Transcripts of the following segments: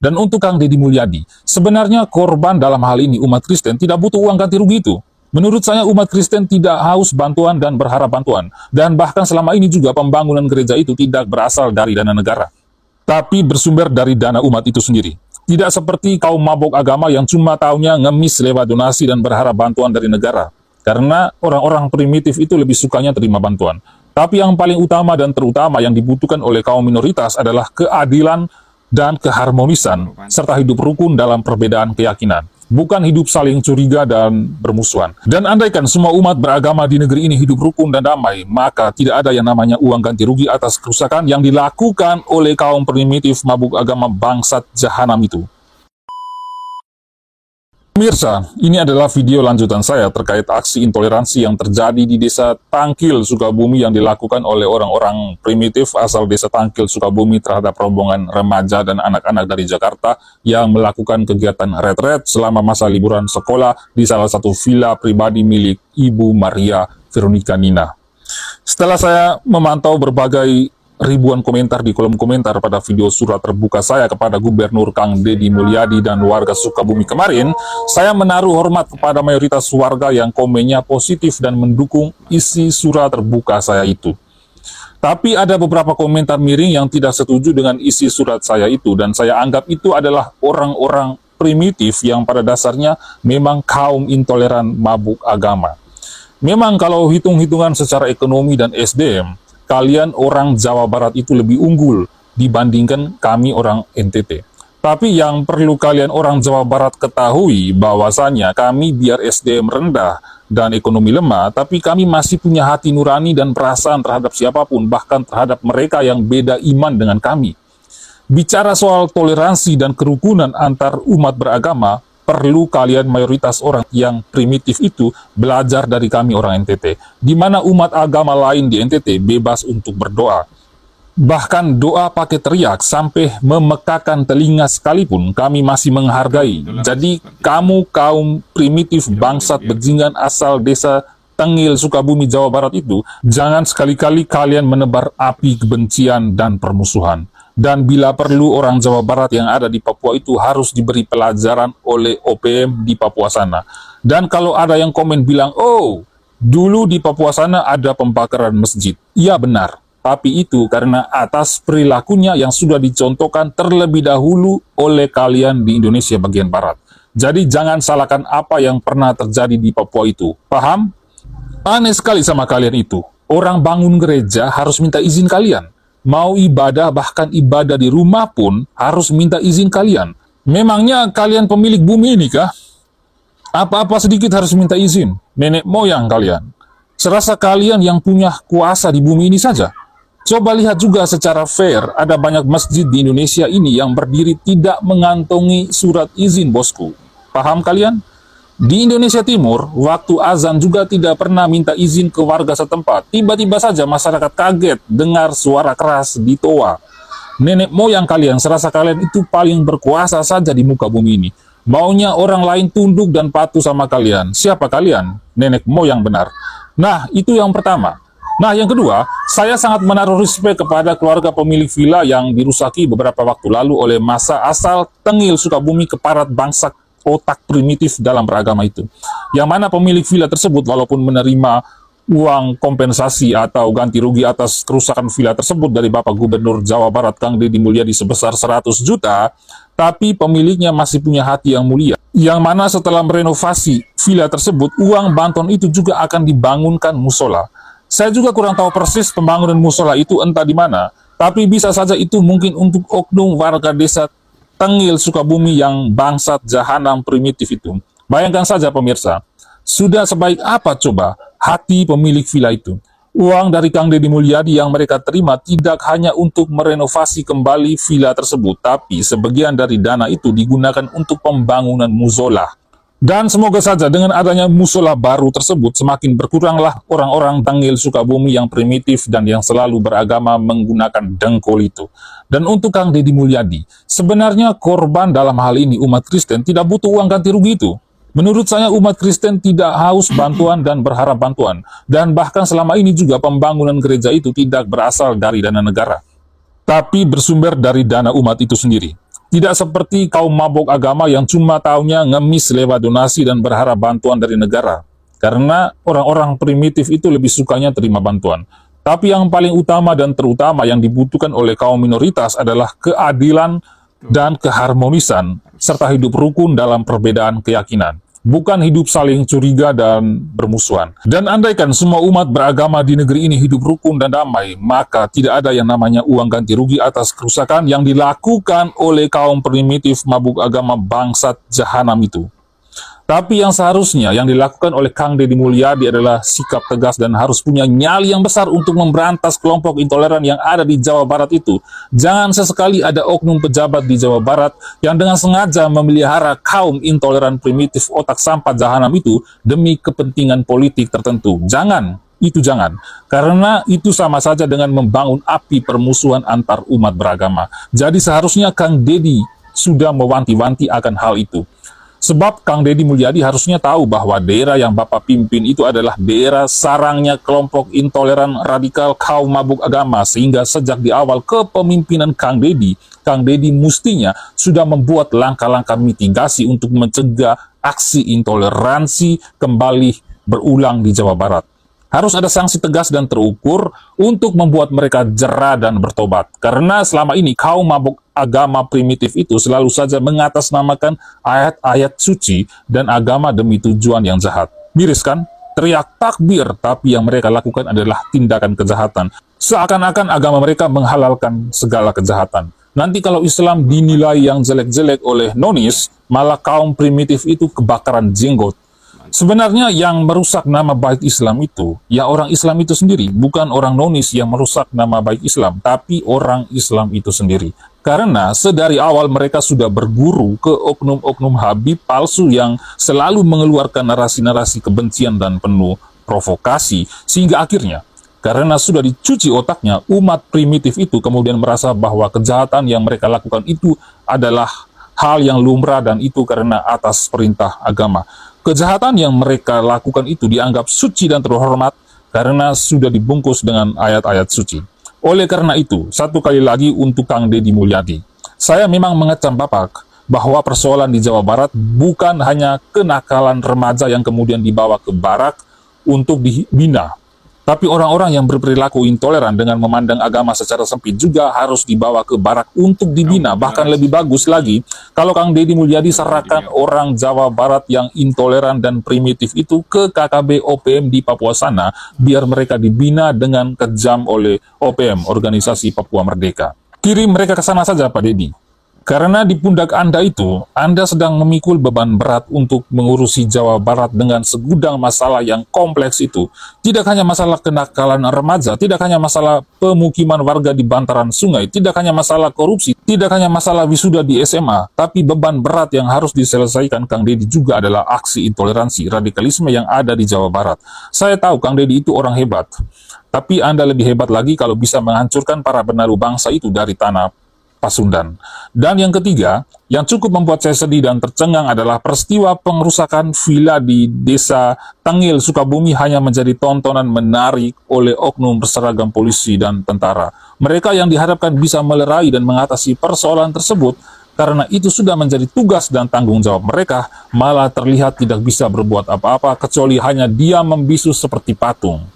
Dan untuk Kang Deddy Mulyadi, sebenarnya korban dalam hal ini umat Kristen tidak butuh uang ganti rugi itu. Menurut saya umat Kristen tidak haus bantuan dan berharap bantuan. Dan bahkan selama ini juga pembangunan gereja itu tidak berasal dari dana negara, tapi bersumber dari dana umat itu sendiri. Tidak seperti kaum mabuk agama yang cuma taunya ngemis lewat donasi dan berharap bantuan dari negara. Karena orang-orang primitif itu lebih sukanya terima bantuan. Tapi yang paling utama dan terutama yang dibutuhkan oleh kaum minoritas adalah keadilan dan keharmonisan, serta hidup rukun dalam perbedaan keyakinan. Bukan hidup saling curiga dan bermusuhan. Dan andaikan semua umat beragama di negeri ini hidup rukun dan damai, maka tidak ada yang namanya uang ganti rugi atas kerusakan yang dilakukan oleh kaum primitif mabuk agama bangsat jahanam itu. Pemirsa, ini adalah video lanjutan saya terkait aksi intoleransi yang terjadi di Desa Tangkil, Sukabumi yang dilakukan oleh orang-orang primitif asal Desa Tangkil, Sukabumi terhadap rombongan remaja dan anak-anak dari Jakarta yang melakukan kegiatan retret selama masa liburan sekolah di salah satu villa pribadi milik Ibu Maria Veronica Nina. Setelah saya memantau berbagai ribuan komentar di kolom komentar pada video surat terbuka saya kepada Gubernur Kang Deddy Mulyadi dan warga Sukabumi kemarin, saya menaruh hormat kepada mayoritas warga yang komennya positif dan mendukung isi surat terbuka saya itu. Tapi ada beberapa komentar miring yang tidak setuju dengan isi surat saya itu, dan saya anggap itu adalah orang-orang primitif yang pada dasarnya memang kaum intoleran mabuk agama. Memang kalau hitung-hitungan secara ekonomi dan SDM, kalian orang Jawa Barat itu lebih unggul dibandingkan kami orang NTT. Tapi yang perlu kalian orang Jawa Barat ketahui bahwasanya kami biar SDM rendah dan ekonomi lemah, tapi kami masih punya hati nurani dan perasaan terhadap siapapun, bahkan terhadap mereka yang beda iman dengan kami. Bicara soal toleransi dan kerukunan antar umat beragama, perlu kalian mayoritas orang yang primitif itu belajar dari kami orang NTT, di mana umat agama lain di NTT bebas untuk berdoa. Bahkan doa pakai teriak sampai memekakan telinga sekalipun kami masih menghargai. Jadi kamu kaum primitif bangsat bajingan asal Desa Tangkil, Sukabumi, Jawa Barat itu, jangan sekali-kali kalian menebar api kebencian dan permusuhan. Dan bila perlu orang Jawa Barat yang ada di Papua itu harus diberi pelajaran oleh OPM di Papua sana. Dan kalau ada yang komen bilang, oh, dulu di Papua sana ada pembakaran masjid. Iya benar, tapi itu karena atas perilakunya yang sudah dicontohkan terlebih dahulu oleh kalian di Indonesia bagian Barat. Jadi jangan salahkan apa yang pernah terjadi di Papua itu. Paham? Aneh sekali sama kalian itu. Orang bangun gereja harus minta izin kalian. Mau ibadah, bahkan ibadah di rumah pun harus minta izin kalian. Memangnya kalian pemilik bumi ini kah? Apa-apa sedikit harus minta izin nenek moyang kalian. Serasa kalian yang punya kuasa di bumi ini saja. Coba lihat juga secara fair, ada banyak masjid di Indonesia ini yang berdiri tidak mengantongi surat izin, bosku. Paham kalian? Di Indonesia Timur, waktu azan juga tidak pernah minta izin ke warga setempat. Tiba-tiba saja masyarakat kaget dengar suara keras di toa. Nenek moyang kalian serasa kalian itu paling berkuasa saja di muka bumi ini. Maunya orang lain tunduk dan patuh sama kalian. Siapa kalian? Nenek moyang benar. Nah, itu yang pertama. Nah, yang kedua, saya sangat menaruh respek kepada keluarga pemilik villa yang dirusaki beberapa waktu lalu oleh massa asal Tangkil, Sukabumi, keparat bangsat otak primitif dalam beragama itu. Yang mana pemilik villa tersebut walaupun menerima uang kompensasi atau ganti rugi atas kerusakan villa tersebut dari Bapak Gubernur Jawa Barat Kang Deddy Mulyadi sebesar 100 juta, tapi pemiliknya masih punya hati yang mulia. Yang mana setelah merenovasi villa tersebut, uang bantuan itu juga akan dibangunkan musola. Saya juga kurang tahu persis pembangunan musola itu entah di mana, tapi bisa saja itu mungkin untuk oknum warga Desa Tangkil, Sukabumi yang bangsat jahanam primitif itu. Bayangkan saja pemirsa, sudah sebaik apa coba hati pemilik villa itu. Uang dari Kang Deddy Mulyadi yang mereka terima tidak hanya untuk merenovasi kembali villa tersebut, tapi sebagian dari dana itu digunakan untuk pembangunan musola. Dan semoga saja dengan adanya musola baru tersebut semakin berkuranglah orang-orang Tangkil Sukabumi yang primitif dan yang selalu beragama menggunakan dengkul itu. Dan untuk Kang Deddy Mulyadi, sebenarnya korban dalam hal ini umat Kristen tidak butuh uang ganti rugi itu. Menurut saya umat Kristen tidak haus bantuan dan berharap bantuan. Dan bahkan selama ini juga pembangunan gereja itu tidak berasal dari dana negara, tapi bersumber dari dana umat itu sendiri. Tidak seperti kaum mabuk agama yang cuma taunya ngemis lewat donasi dan berharap bantuan dari negara. Karena orang-orang primitif itu lebih sukanya terima bantuan. Tapi yang paling utama dan terutama yang dibutuhkan oleh kaum minoritas adalah keadilan dan keharmonisan, serta hidup rukun dalam perbedaan keyakinan. Bukan hidup saling curiga dan bermusuhan. Dan andaikan semua umat beragama di negeri ini hidup rukun dan damai, maka tidak ada yang namanya uang ganti rugi atas kerusakan yang dilakukan oleh kaum primitif mabuk agama bangsat jahanam itu. Tapi yang seharusnya yang dilakukan oleh Kang Deddy Mulyadi adalah sikap tegas dan harus punya nyali yang besar untuk memberantas kelompok intoleran yang ada di Jawa Barat itu. Jangan sesekali ada oknum pejabat di Jawa Barat yang dengan sengaja memelihara kaum intoleran primitif otak sampah jahanam itu demi kepentingan politik tertentu. Jangan. Itu jangan. Karena itu sama saja dengan membangun api permusuhan antar umat beragama. Jadi seharusnya Kang Deddy sudah mewanti-wanti akan hal itu. Sebab Kang Deddy Mulyadi harusnya tahu bahwa daerah yang Bapak pimpin itu adalah daerah sarangnya kelompok intoleran radikal kaum mabuk agama, sehingga sejak di awal kepemimpinan Kang Deddy mestinya sudah membuat langkah-langkah mitigasi untuk mencegah aksi intoleransi kembali berulang di Jawa Barat. Harus ada sanksi tegas dan terukur untuk membuat mereka jera dan bertobat. Karena selama ini kaum mabuk agama primitif itu selalu saja mengatasnamakan ayat-ayat suci dan agama demi tujuan yang jahat. Miris kan? Teriak takbir, tapi yang mereka lakukan adalah tindakan kejahatan. Seakan-akan agama mereka menghalalkan segala kejahatan. Nanti kalau Islam dinilai yang jelek-jelek oleh nonis, malah kaum primitif itu kebakaran jenggot. Sebenarnya yang merusak nama baik Islam itu, ya orang Islam itu sendiri, bukan orang nonis yang merusak nama baik Islam, tapi orang Islam itu sendiri. Karena sedari awal mereka sudah berguru ke oknum-oknum Habib palsu yang selalu mengeluarkan narasi-narasi kebencian dan penuh provokasi, sehingga akhirnya, karena sudah dicuci otaknya, umat primitif itu kemudian merasa bahwa kejahatan yang mereka lakukan itu adalah hal yang lumrah dan itu karena atas perintah agama. Kejahatan yang mereka lakukan itu dianggap suci dan terhormat karena sudah dibungkus dengan ayat-ayat suci. Oleh karena itu, satu kali lagi untuk Kang Deddy Mulyadi, saya memang mengecam Bapak bahwa persoalan di Jawa Barat bukan hanya kenakalan remaja yang kemudian dibawa ke barak untuk dibina, tapi orang-orang yang berperilaku intoleran dengan memandang agama secara sempit juga harus dibawa ke barak untuk dibina. Bahkan lebih bagus lagi, kalau Kang Deddy Mulyadi serahkan orang Jawa Barat yang intoleran dan primitif itu ke KKB OPM di Papua sana, biar mereka dibina dengan kejam oleh OPM, Organisasi Papua Merdeka. Kirim mereka ke sana saja, Pak Deddy. Karena di pundak Anda itu, Anda sedang memikul beban berat untuk mengurusi Jawa Barat dengan segudang masalah yang kompleks itu. Tidak hanya masalah kenakalan remaja, tidak hanya masalah pemukiman warga di bantaran sungai, tidak hanya masalah korupsi, tidak hanya masalah wisuda di SMA, tapi beban berat yang harus diselesaikan Kang Deddy juga adalah aksi intoleransi, radikalisme yang ada di Jawa Barat. Saya tahu Kang Deddy itu orang hebat, tapi Anda lebih hebat lagi kalau bisa menghancurkan para penaruh bangsa itu dari tanah Pasundan. Dan yang ketiga, yang cukup membuat saya sedih dan tercengang adalah peristiwa pengerusakan villa di Desa Tangil, Sukabumi hanya menjadi tontonan menarik oleh oknum berseragam polisi dan tentara. Mereka yang diharapkan bisa melerai dan mengatasi persoalan tersebut, karena itu sudah menjadi tugas dan tanggung jawab mereka, malah terlihat tidak bisa berbuat apa-apa kecuali hanya diam membisu seperti patung.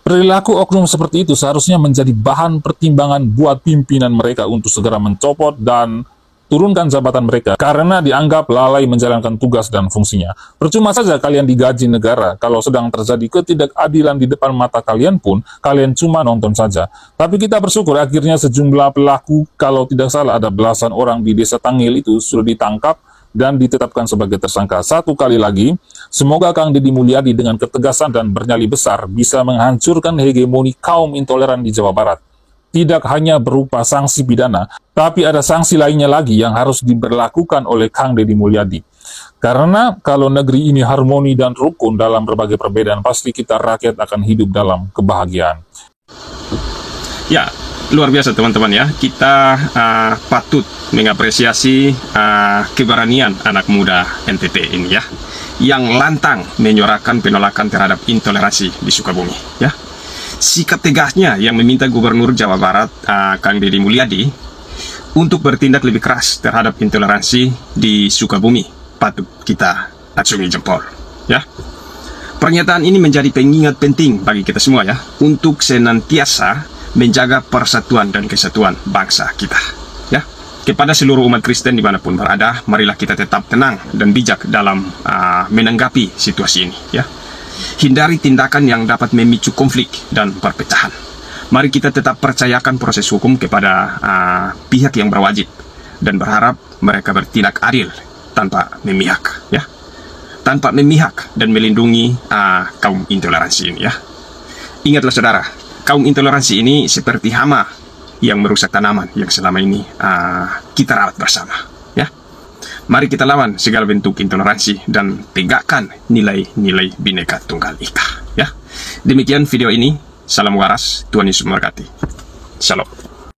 Perilaku oknum seperti itu seharusnya menjadi bahan pertimbangan buat pimpinan mereka untuk segera mencopot dan turunkan jabatan mereka karena dianggap lalai menjalankan tugas dan fungsinya. Percuma saja kalian digaji negara, kalau sedang terjadi ketidakadilan di depan mata kalian pun, kalian cuma nonton saja. Tapi kita bersyukur akhirnya sejumlah pelaku, kalau tidak salah ada belasan orang di Desa Tangil itu sudah ditangkap dan ditetapkan sebagai tersangka. Satu kali lagi, semoga Kang Deddy Mulyadi dengan ketegasan dan bernyali besar bisa menghancurkan hegemoni kaum intoleran di Jawa Barat. Tidak hanya berupa sanksi pidana, tapi ada sanksi lainnya lagi yang harus diberlakukan oleh Kang Deddy Mulyadi. Karena kalau negeri ini harmoni dan rukun dalam berbagai perbedaan, pasti kita rakyat akan hidup dalam kebahagiaan. Ya, luar biasa teman-teman ya. Kita patut mengapresiasi keberanian anak muda NTT ini ya, yang lantang menyuarakan penolakan terhadap intoleransi di Sukabumi ya. Sikap tegasnya yang meminta Gubernur Jawa Barat Kang Deddy Mulyadi untuk bertindak lebih keras terhadap intoleransi di Sukabumi patut kita acungi jempol, ya. Pernyataan ini menjadi pengingat penting bagi kita semua, ya, untuk senantiasa menjaga persatuan dan kesatuan bangsa kita, ya. Kepada seluruh umat Kristen dimanapun berada, marilah kita tetap tenang dan bijak dalam menanggapi situasi ini, ya. Hindari tindakan yang dapat memicu konflik dan perpecahan. Mari kita tetap percayakan proses hukum kepada pihak yang berwajib dan berharap mereka bertindak adil tanpa memihak, ya, tanpa memihak dan melindungi kaum intoleransi ini, ya. Ingatlah saudara, kaum intoleransi ini seperti hama yang merusak tanaman yang selama ini kita rawat bersama, ya. Mari kita lawan segala bentuk intoleransi dan tegakkan nilai-nilai Bhinneka Tunggal Ika, ya. Demikian video ini. Salam waras, Tuhan Yesus memberkati. Shalom.